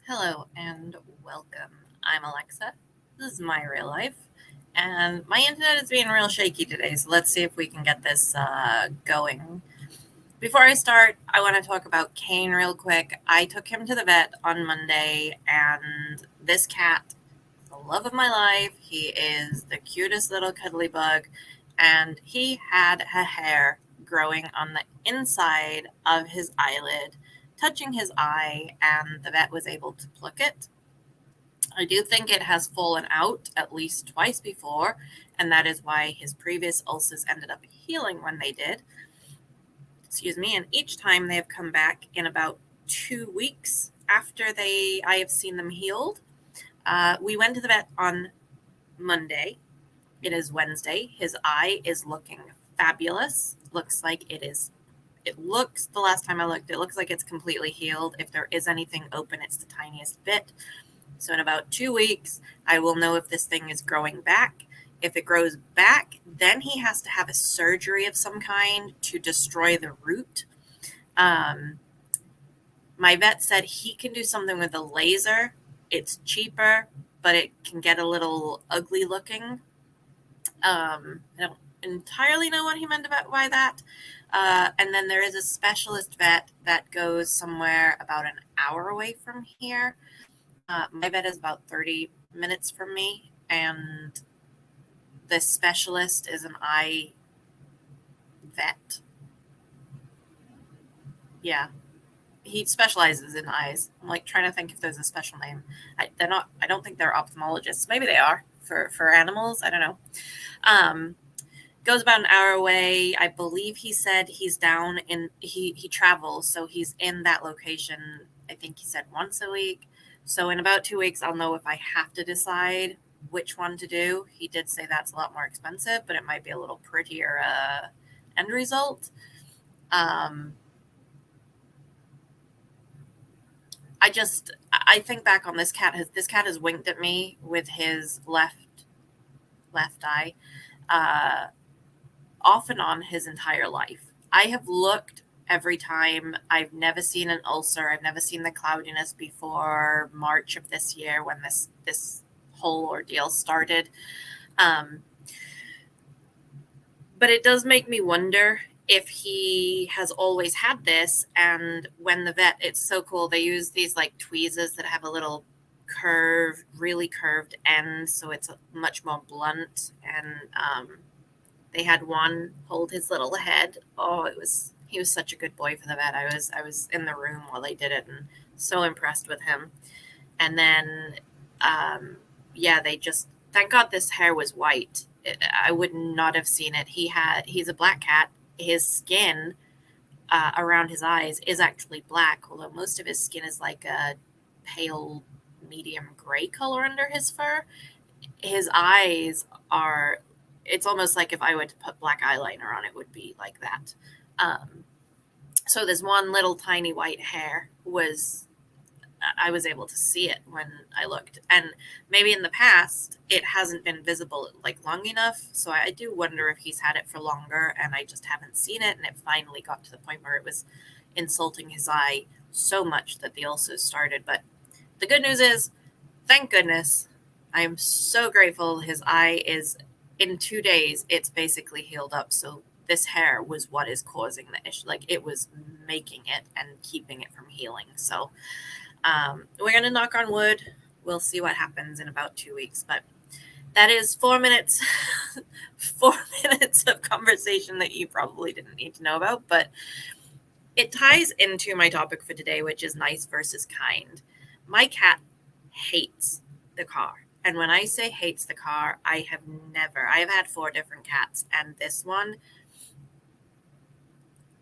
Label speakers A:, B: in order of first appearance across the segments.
A: Hello and welcome. I'm Alexa. This is my real life. And my internet is being real shaky today, so let's see if we can get this going. Before I start, I want to talk about Kane real quick. I took him to the vet on Monday, and this cat, the love of my life, he is the cutest little cuddly bug, and he had a hair growing on the inside of his eyelid, touching his eye, and the vet was able to pluck it. I do think it has fallen out at least twice before, and that is why his previous ulcers ended up healing when they did. Excuse me, and each time they have come back in about 2 weeks after I have seen them healed. We went to the vet on Monday. It is Wednesday. His eye is looking fabulous. Looks like it is. It looks, the last time I looked, it looks like it's completely healed. If there is anything open, it's the tiniest bit. So in about 2 weeks, I will know if this thing is growing back. If it grows back, then he has to have a surgery of some kind to destroy the root. My vet said he can do something with a laser. It's cheaper, but it can get a little ugly looking. I don't entirely know what he meant by that. And then there is a specialist vet that goes somewhere about an hour away from here. My vet is about 30 minutes from me, and the specialist is an eye vet. Yeah, he specializes in eyes. I'm like trying to think if there's a special name. They're not. I don't think they're ophthalmologists. Maybe they are for animals. I don't know. Goes about an hour away. I believe he said he's down in he travels, so he's in that location. I think he said once a week. So in about 2 weeks, I'll know if I have to decide which one to do. He did say that's a lot more expensive, but it might be a little prettier end result. I think back on this cat. This cat has winked at me with his left eye, off and on his entire life. I have looked every time. I've never seen an ulcer. I've never seen the cloudiness before March of this year when this whole ordeal started. But it does make me wonder if he has always had this, and when the vet, it's so cool, they use these like tweezers that have a little really curved end, so it's much more blunt. And they had one hold his little head. Oh, he was such a good boy for the vet. I was in the room while they did it and so impressed with him. And then yeah, they just, thank God this hair was white. I would not have seen it. He's a black cat. His skin around his eyes is actually black, although most of his skin is like a pale medium gray color under his fur. His eyes are, it's almost like if I were to put black eyeliner on, it would be like that. So this one little tiny white hair I was able to see it when I looked. And maybe in the past, it hasn't been visible like long enough. So I do wonder if he's had it for longer and I just haven't seen it. And it finally got to the point where it was insulting his eye so much that the ulcers started. But the good news is, thank goodness, I am so grateful. His eye is, in 2 days, it's basically healed up. So this hair was what is causing the issue. Like, it was making it and keeping it from healing. So we're going to knock on wood. We'll see what happens in about 2 weeks. But that is 4 minutes, 4 minutes of conversation that you probably didn't need to know about. But it ties into my topic for today, which is nice versus kind. My cat hates the car. And when I say hates the car, I have had 4 different cats. And this one,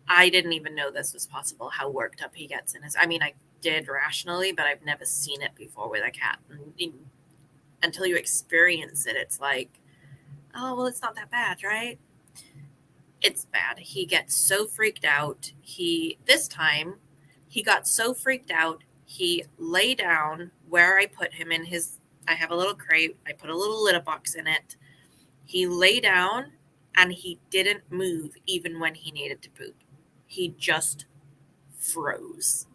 A: I didn't even know this was possible, how worked up he gets in his, I mean, I did rationally, but I've never seen it before with a cat. And until you experience it, it's like, oh, well, it's not that bad, right? It's bad. He gets so freaked out. This time, he got so freaked out, he lay down where I put him in I have a little crate. I put a little litter box in it. He lay down and he didn't move even when he needed to poop. He just froze.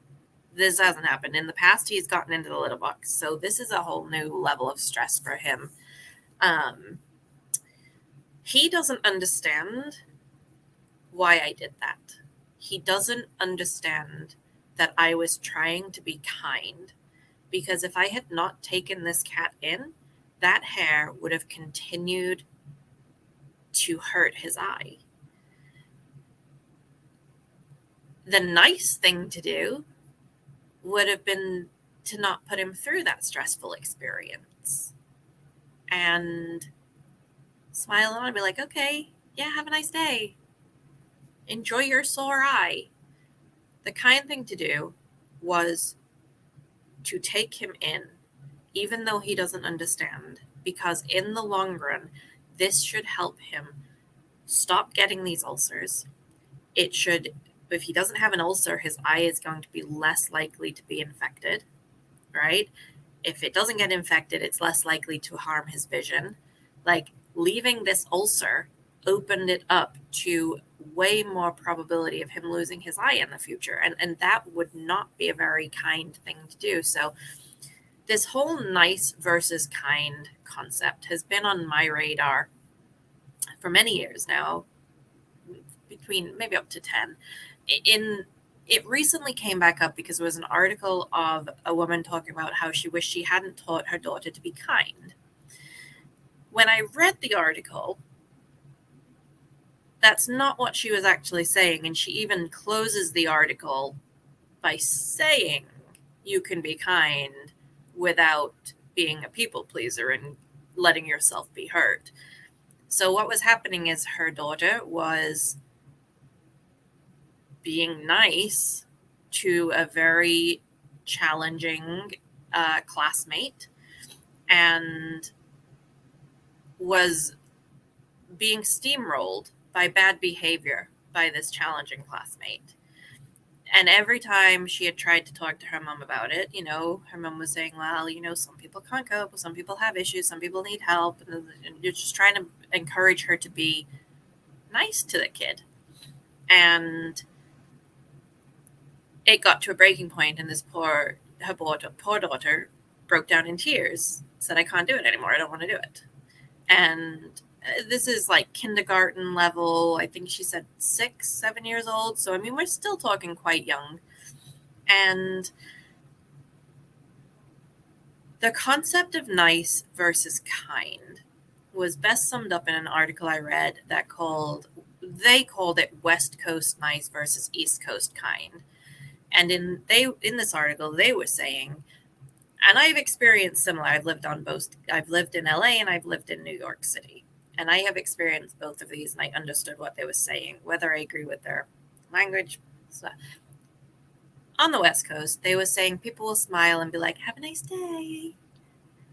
A: This hasn't happened. In the past, he's gotten into the litter box. So this is a whole new level of stress for him. He doesn't understand why I did that. He doesn't understand that I was trying to be kind. Because if I had not taken this cat in, that hair would have continued to hurt his eye. The nice thing to do would have been to not put him through that stressful experience and smile on and be like, okay, yeah, have a nice day. Enjoy your sore eye. The kind thing to do was to take him in, even though he doesn't understand, because in the long run, this should help him stop getting these ulcers. It should, if he doesn't have an ulcer, his eye is going to be less likely to be infected, right? If it doesn't get infected, it's less likely to harm his vision. Like, leaving this ulcer opened it up to way more probability of him losing his eye in the future. And that would not be a very kind thing to do. So this whole nice versus kind concept has been on my radar for many years now, between maybe up to 10. It recently came back up because there was an article of a woman talking about how she wished she hadn't taught her daughter to be kind. When I read the article, that's not what she was actually saying. And she even closes the article by saying you can be kind without being a people pleaser and letting yourself be hurt. So what was happening is her daughter was being nice to a very challenging classmate and was being steamrolled by bad behavior by this challenging classmate. And every time she had tried to talk to her mom about it, her mom was saying, well, some people can't cope, some people have issues, some people need help. And you're just trying to encourage her to be nice to the kid. And it got to a breaking point, and this poor daughter broke down in tears, said, I can't do it anymore. I don't want to do it. And this is like kindergarten level. I think she said 6, 7 years old. So, I mean, we're still talking quite young. And the concept of nice versus kind was best summed up in an article I read they called it West Coast nice versus East Coast kind. And in this article, they were saying, and I've experienced similar. I've lived in LA and I've lived in New York City. And I have experienced both of these, and I understood what they were saying, whether I agree with their language. So, on the West Coast, they were saying people will smile and be like, have a nice day,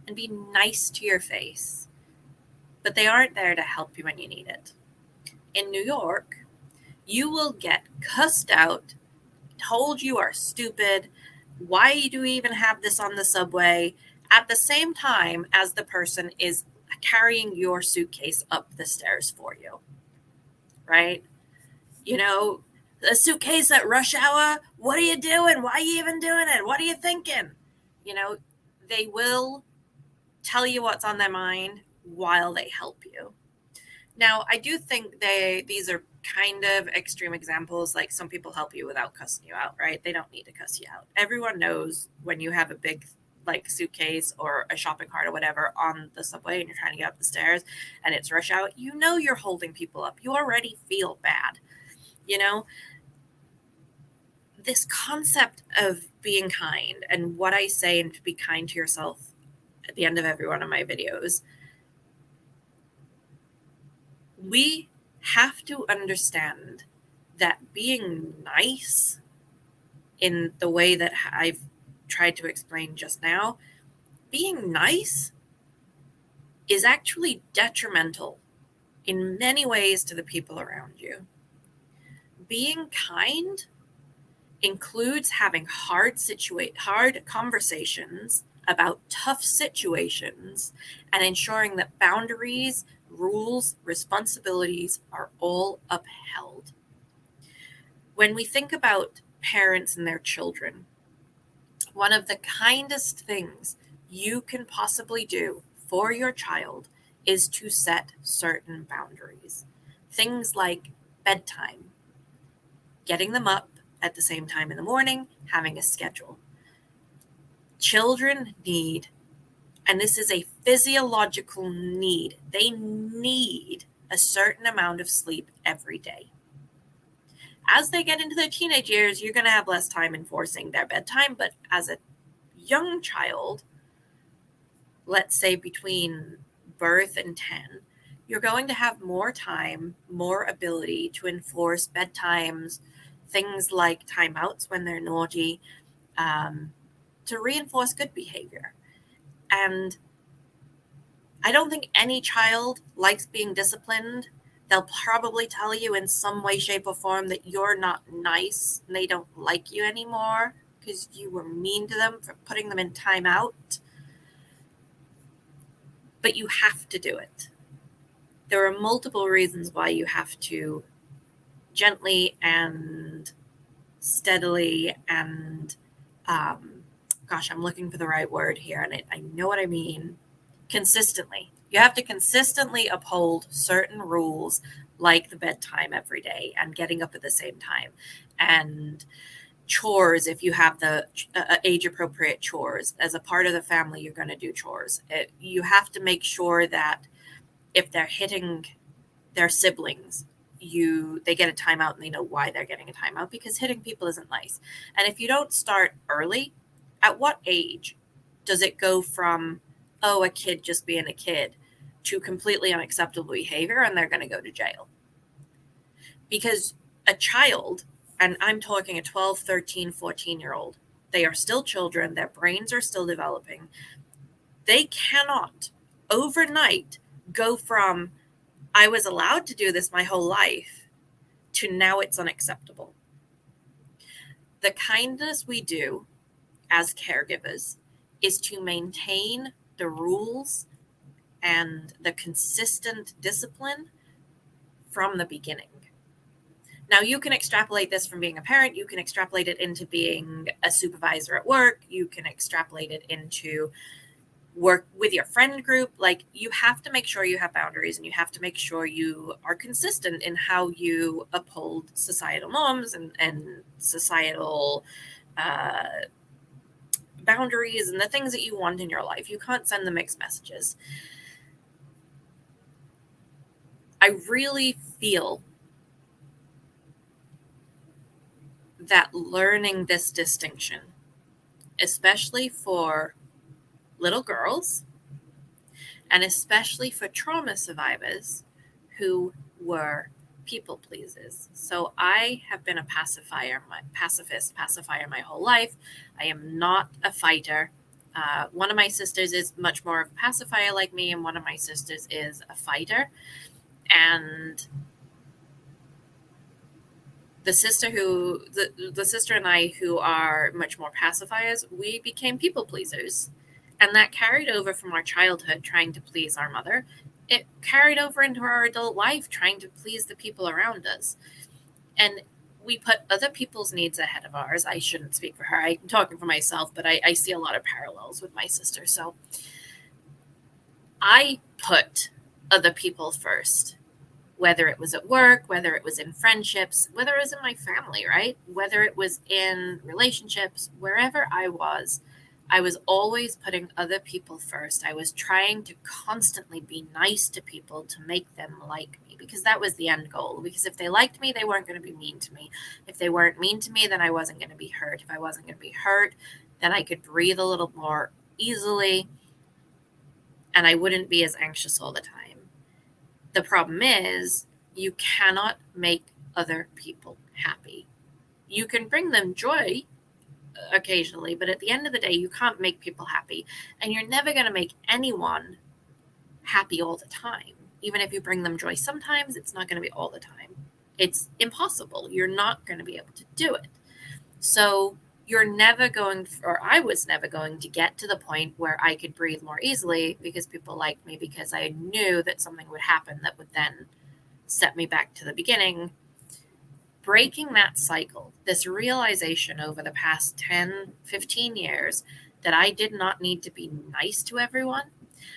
A: and be nice to your face. But they aren't there to help you when you need it. In New York, you will get cussed out, told you are stupid, why do we even have this on the subway, at the same time as the person is carrying your suitcase up the stairs for you, right? A suitcase at rush hour, what are you doing? Why are you even doing it? What are you thinking? They will tell you what's on their mind while they help you. Now, I do think these are kind of extreme examples. Like, some people help you without cussing you out, right? They don't need to cuss you out. Everyone knows when you have a big suitcase or a shopping cart or whatever on the subway and you're trying to get up the stairs and it's rush hour, you're holding people up. You already feel bad. This concept of being kind, and what I say, and to be kind to yourself at the end of every one of my videos, we have to understand that being nice, in the way that I've tried to explain just now, being nice is actually detrimental in many ways to the people around you. Being kind includes having hard conversations about tough situations and ensuring that boundaries, rules, responsibilities are all upheld. When we think about parents and their children, One of the kindest things you can possibly do for your child is to set certain boundaries. Things like bedtime, getting them up at the same time in the morning, having a schedule. Children need, and this is a physiological need, they need a certain amount of sleep every day. As they get into their teenage years, you're going to have less time enforcing their bedtime, but as a young child, let's say between birth and 10, you're going to have more time, more ability to enforce bedtimes, things like timeouts when they're naughty, to reinforce good behavior. And I don't think any child likes being disciplined. They'll probably tell you in some way, shape, or form that you're not nice and they don't like you anymore because you were mean to them for putting them in timeout. But you have to do it. There are multiple reasons why you have to gently and steadily and, I'm looking for the right word here, and I know what I mean, consistently. You have to consistently uphold certain rules like the bedtime every day and getting up at the same time, and chores if you have the age appropriate chores. As a part of the family, you're going to do chores. You have to make sure that if they're hitting their siblings, they get a timeout and they know why they're getting a timeout, because hitting people isn't nice. And if you don't start early, at what age does it go from, oh, a kid just being a kid, to completely unacceptable behavior and they're going to go to jail? Because a child, and I'm talking a 12, 13, 14-year-old, they are still children. Their brains are still developing. They cannot overnight go from, I was allowed to do this my whole life, to now it's unacceptable. The kindness we do as caregivers is to maintain the rules and the consistent discipline from the beginning. Now, you can extrapolate this from being a parent. You can extrapolate it into being a supervisor at work. You can extrapolate it into work with your friend group. Like, you have to make sure you have boundaries, and you have to make sure you are consistent in how you uphold societal norms and societal boundaries and the things that you want in your life. You can't send the mixed messages. I really feel that learning this distinction, especially for little girls and especially for trauma survivors who were people pleasers. So I have been a pacifist pacifier my whole life. I am not a fighter. One of my sisters is much more of a pacifier like me, and one of my sisters is a fighter. And the sister and I, who are much more pacifiers, we became people pleasers. And that carried over from our childhood, trying to please our mother. It carried over into our adult life, trying to please the people around us. And we put other people's needs ahead of ours. I shouldn't speak for her. I'm talking for myself, but I see a lot of parallels with my sister. So I put other people first, whether it was at work, whether it was in friendships, whether it was in my family, right? Whether it was in relationships, wherever I was always putting other people first. I was trying to constantly be nice to people to make them like me, because that was the end goal. Because if they liked me, they weren't going to be mean to me. If they weren't mean to me, then I wasn't going to be hurt. If I wasn't going to be hurt, then I could breathe a little more easily and I wouldn't be as anxious all the time. The problem is, you cannot make other people happy. You can bring them joy occasionally, but at the end of the day, you can't make people happy, and you're never going to make anyone happy all the time. Even if you bring them joy sometimes, it's not going to be all the time. It's impossible. You're not going to be able to do it. So I was never going to get to the point where I could breathe more easily because people liked me, because I knew that something would happen that would then set me back to the beginning. breaking that cycle, this realization over the past 10, 15 years that I did not need to be nice to everyone.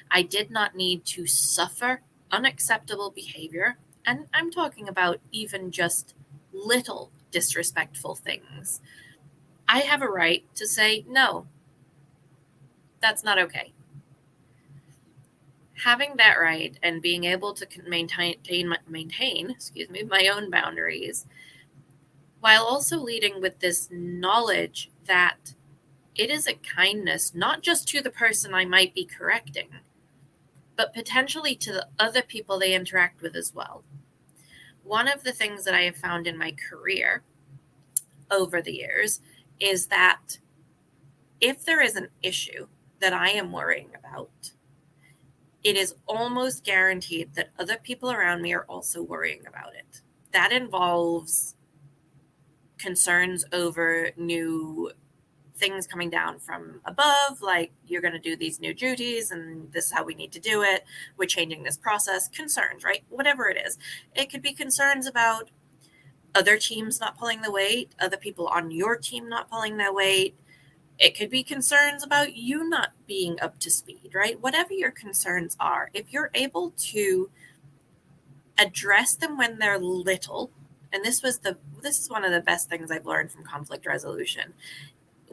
A: I did not need to suffer unacceptable behavior. And I'm talking about even just little disrespectful things. I have a right to say, no, that's not okay. Having that right and being able to maintain my own boundaries, while also leading with this knowledge that it is a kindness, not just to the person I might be correcting, but potentially to the other people they interact with as well. One of the things that I have found in my career over the years is that if there is an issue that I am worrying about, it is almost guaranteed that other people around me are also worrying about it. That involves concerns over new things coming down from above, like you're going to do these new duties and this is how we need to do it. We're changing this process. Concerns, right? Whatever it is. It could be concerns about other teams not pulling the weight, other people on your team not pulling their weight. It could be concerns about you not being up to speed, right? Whatever your concerns are, if you're able to address them when they're little, and this is one of the best things I've learned from conflict resolution.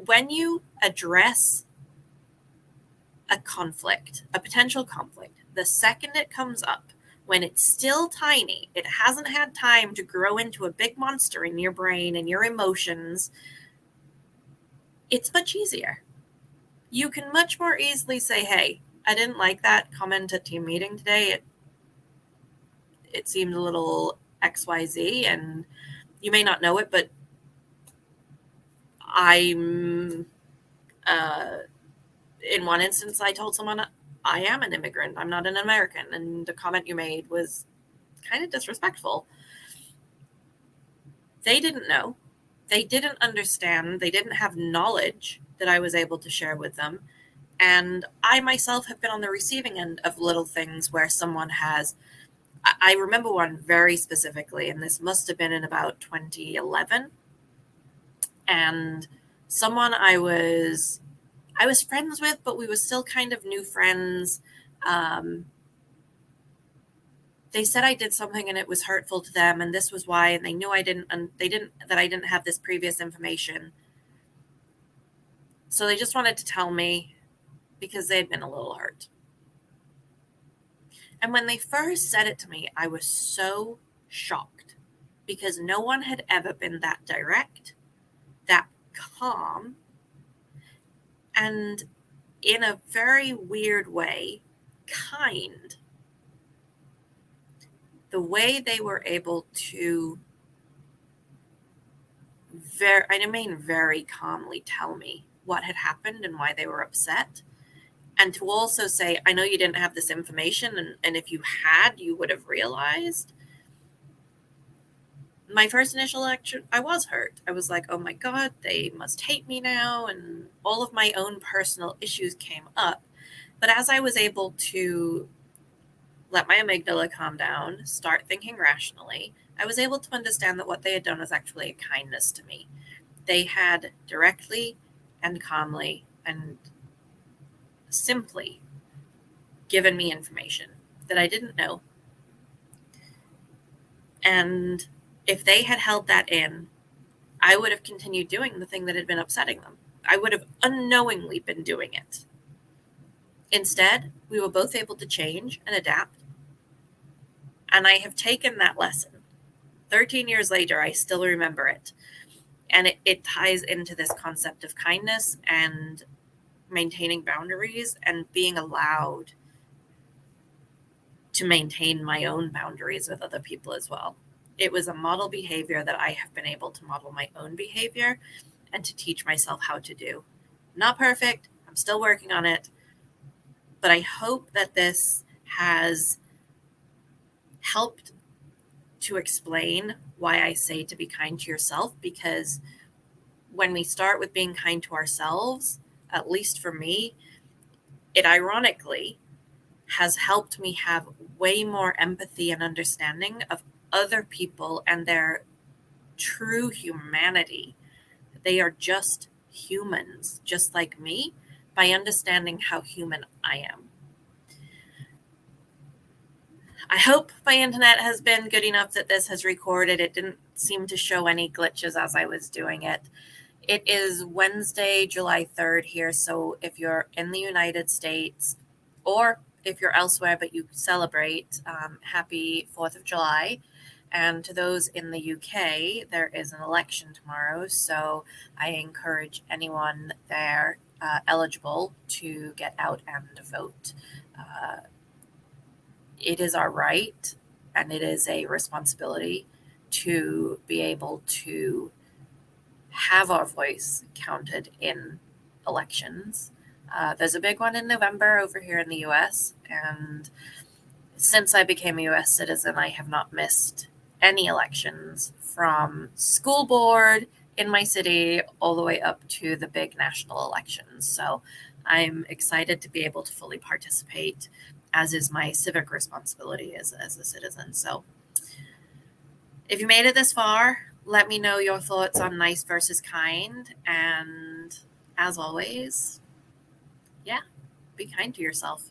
A: When you address a conflict, a potential conflict, the second it comes up, when it's still tiny, it hasn't had time to grow into a big monster in your brain and your emotions, it's much easier. You can much more easily say, hey, I didn't like that comment at team meeting today. It seemed a little XYZ, and you may not know it, but I'm, in one instance, I told someone I am an immigrant. I'm not an American. And the comment you made was kind of disrespectful. They didn't know. They didn't understand. They didn't have knowledge that I was able to share with them. And I myself have been on the receiving end of little things where someone has, I remember one very specifically, and this must have been in about 2011. And someone I was friends with, but we were still kind of new friends. They said I did something and it was hurtful to them, and this was why, and they knew I didn't have this previous information. So they just wanted to tell me because they had been a little hurt. And when they first said it to me, I was so shocked because no one had ever been that direct, that calm, and in a very weird way, kind. The way they were able to very calmly tell me what had happened and why they were upset. And to also say, I know you didn't have this information, and if you had, you would have realized. My first initial reaction, I was hurt. I was like, oh my God, they must hate me now. And all of my own personal issues came up. But as I was able to let my amygdala calm down, start thinking rationally, I was able to understand that what they had done was actually a kindness to me. They had directly and calmly and simply given me information that I didn't know. And if they had held that in, I would have continued doing the thing that had been upsetting them. I would have unknowingly been doing it. Instead, we were both able to change and adapt. And I have taken that lesson. 13 years later, I still remember it. And it ties into this concept of kindness and maintaining boundaries and being allowed to maintain my own boundaries with other people as well. It was a model behavior that I have been able to model my own behavior and to teach myself how to do. Not perfect. I'm still working on it. But I hope that this has helped to explain why I say to be kind to yourself, because when we start with being kind to ourselves, at least for me, it ironically has helped me have way more empathy and understanding of other people and their true humanity. They are just humans, just like me, by understanding how human I am. I hope my internet has been good enough that this has recorded. It didn't seem to show any glitches as I was doing it. It is Wednesday, July 3rd here. So if you're in the United States or if you're elsewhere but you celebrate, happy 4th of July. And to those in the UK, there is an election tomorrow. So I encourage anyone there eligible to get out and vote. It is our right and it is a responsibility to be able to have our voice counted in elections. There's a big one in November over here in the US, and since I became a US citizen, I have not missed any elections from school board in my city all the way up to the big national elections. So I'm excited to be able to fully participate, as is my civic responsibility as a citizen. So if you made it this far, let me know your thoughts on nice versus kind. And as always, yeah, be kind to yourself.